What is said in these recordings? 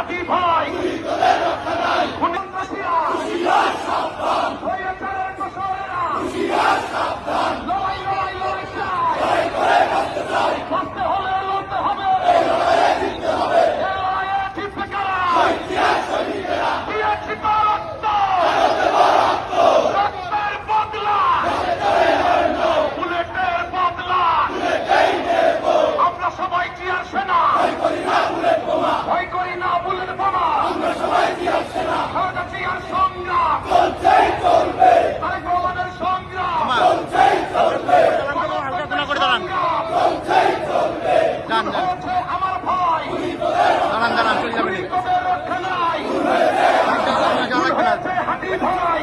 হাতি ভাই বাঁচতে হলে লড়তে হবে, জিতবে কারা? দিয়েছি তো রক্ত, রক্তের বদলা, বুলেটের বদলা। আমরা সবাই জিয়ার সেনা, ভয় করি না বুলেট বোমা। জিয়ার সংগ্রাম তারেক রহমানের সংগ্রাম, আমার ভাই তোদের রক্ষা নাই, হাতি ভাই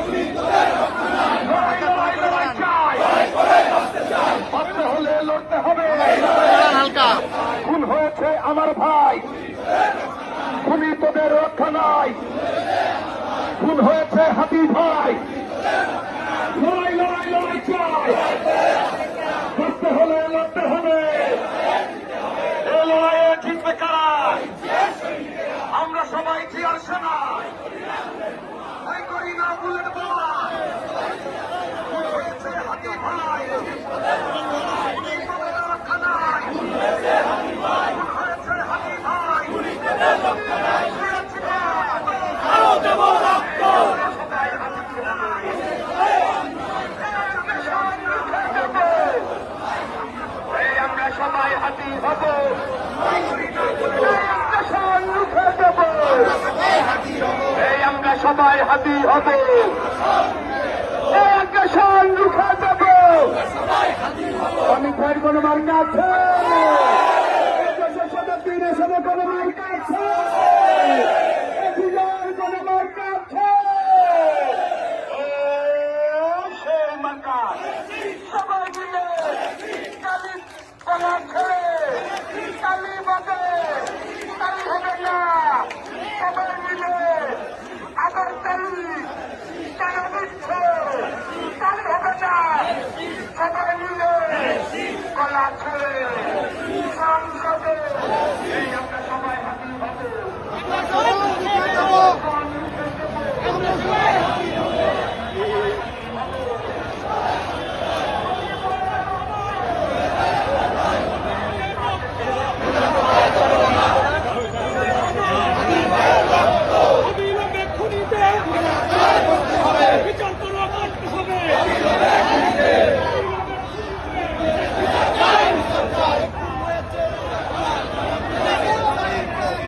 লড়াই লড়াই লড়াই চাই, বাঁচতে হলে লড়তে হবে। খুন হয়েছে আমার ভাই, খুনি তোদের রক্ষা নাই, খুন হয়েছে হাতি ভাই, লড়াই লড়াই লড়াই চাই, বাঁচতে হলে লড়তে হবে। এ লড়াইয়ে জিতবে কারা? আমরা সবাই জিয়ার সেনা, ভয় করি না বুলেট বোমা। খুন হয়েছে হাতি ভাই, খুনি তোদের রক্ষা নাই, খুন হয়েছে হাতি ভাই, আমরা সবাই হাতি হব, আমরা সবাই হাতি হব, রুখে দেব। আমি ফের কোনো মার্কা আছে?